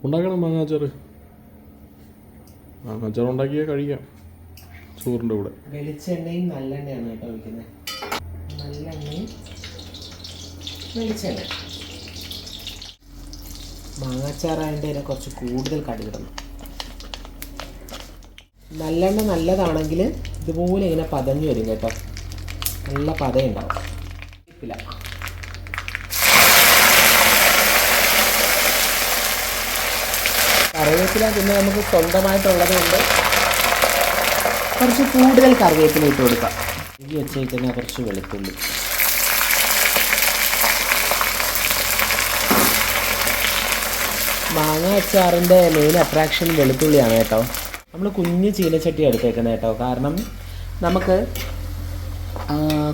ഉണ്ടാക്കണം മാങ്ങാച്ചാറ്. മാങ്ങാച്ചാറ് ഉണ്ടാക്കിയാൽ കഴിക്കാം ചോറിൻ്റെ കൂടെ. വെളിച്ചെണ്ണയും നല്ലെണ്ണയാണ് കേട്ടോ ഒഴിക്കുന്നത്. നല്ലെണ്ണയും വെളിച്ചെണ്ണ. മാങ്ങാച്ചാറായതിൻ്റെ ഇതിനെ കുറച്ച് കൂടുതൽ കടുകിടണം. നല്ലെണ്ണ നല്ലതാണെങ്കിൽ ഇതുപോലെ ഇങ്ങനെ പതഞ്ഞു വരും കേട്ടോ. നല്ല പതയുണ്ടാവും. ഇല്ല കറിവേപ്പില പിന്നെ നമുക്ക് സ്വന്തമായിട്ടുള്ളത് കൊണ്ട് കുറച്ച് കൂടുതൽ കറിവേപ്പില ഇട്ട് കൊടുക്കാം. ഈ വെച്ചേക്കുന്ന കുറച്ച് വെളുത്തുള്ളി. മാങ്ങ അച്ചാറിൻ്റെ മെയിൻ അട്രാക്ഷൻ വെളുത്തുള്ളിയാണ് കേട്ടോ. നമ്മൾ കുഞ്ഞ് ചീനച്ചട്ടി എടുത്തേക്കുന്നത് കേട്ടോ. കാരണം നമുക്ക്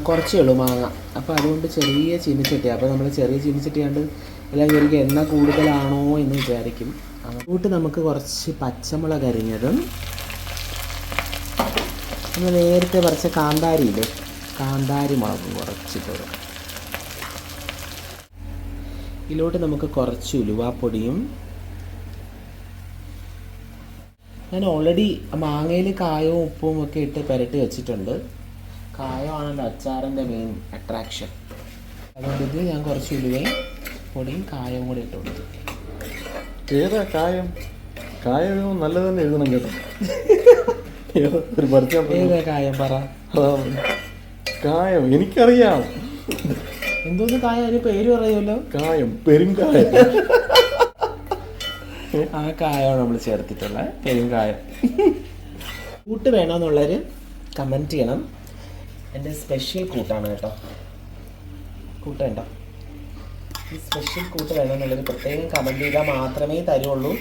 കുറച്ചേ ഉള്ളൂ മാങ്ങ. അപ്പോൾ അതുകൊണ്ട് ചെറിയ ചീനച്ചട്ടിയാണ്. അപ്പോൾ നമ്മൾ ചെറിയ ചീനച്ചട്ടി കണ്ട് എല്ലാം വിചാരിക്കും എണ്ണ കൂടുതലാണോ എന്ന് വിചാരിക്കും. അങ്ങോട്ട് നമുക്ക് കുറച്ച് പച്ചമുളക് അരിഞ്ഞതും നമ്മൾ നേരത്തെ പറിച്ച കാന്താരിയില്ലേ, കാന്താരി മുളകും കുറച്ചിട്ട് കൊടുക്കും. ഇതിലോട്ട് നമുക്ക് കുറച്ച് ഉലുവാപ്പൊടിയും. ഞാൻ ഓൾറെഡി മാങ്ങയിൽ കായവും ഉപ്പും ഒക്കെ ഇട്ട് പുരട്ടി വെച്ചിട്ടുണ്ട്. കായമാണല്ലോ അച്ചാറിൻ്റെ മെയിൻ അട്രാക്ഷൻ. അതുകൊണ്ട് ഇത് ഞാൻ കുറച്ച് ഉലുവയും പൊടിയും കായവും കൂടി ഇട്ട് കൊടുത്തു. ഏതാ കായം? കായം നല്ലത് തന്നെ എഴുതണം കേട്ടോ. ഏതാ കായം പറ. കായം എനിക്കറിയാം. എന്തോന്ന് കായം? അതിന് പേര് പറയുമല്ലോ. കായം, പെരുങ്കായം. ആ കായമാണ് നമ്മൾ ചേർത്തിട്ടുള്ളത്, പെരുങ്കായം. കൂട്ട് വേണമെന്നുള്ളവർ കമൻറ്റ് ചെയ്യണം. എൻ്റെ സ്പെഷ്യൽ കൂട്ടാണ് കേട്ടോ. കൂട്ട് വേണ്ട, ഈ സ്പെഷ്യൽ കൂട്ട് വേണമെന്നുള്ളൊരു പ്രത്യേകം കമൻറ്റ് ചെയ്താൽ മാത്രമേ തരുള്ളൂ.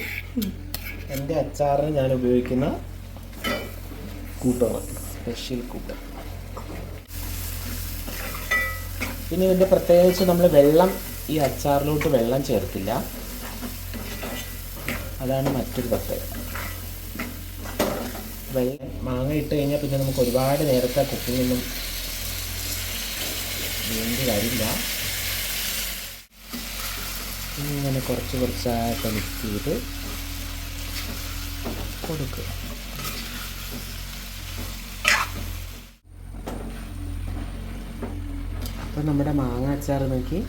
എൻ്റെ അച്ചാറിന് ഞാൻ ഉപയോഗിക്കുന്ന കൂട്ടാണ് സ്പെഷ്യൽ കൂട്ട്. പിന്നെ ഇതിൻ്റെ പ്രത്യേകിച്ച് നമ്മൾ വെള്ളം, ഈ അച്ചാറിലോട്ട് വെള്ളം ചേർത്തില്ല. അതാണ് മറ്റൊരു പ്രത്യേകത. വെള്ളം മാങ്ങ ഇട്ട് കഴിഞ്ഞാൽ പിന്നെ നമുക്ക് ഒരുപാട് നേരത്തെ കുക്കിങ്ങൊന്നും വേണ്ടി വരില്ല. ഇങ്ങനെ കുറച്ച് കുറച്ചായിട്ട് മിക്സ് ചെയ്ത് കൊടുക്കുക. അപ്പം നമ്മുടെ മാങ്ങ അച്ചാർ നോക്കി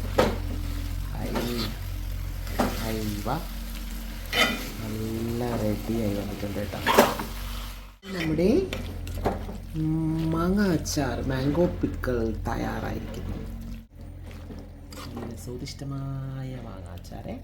അയവ നല്ല റെഡിയായി വന്നിട്ടുണ്ട് കേട്ടോ. നമ്മുടെ മാങ്ങ അച്ചാർ, മാംഗോ പിക്കിൾ തയ്യാറായിരിക്കുന്നു. സ്വാദിഷ്ടമായ മാങ്ങ അച്ചാറ്.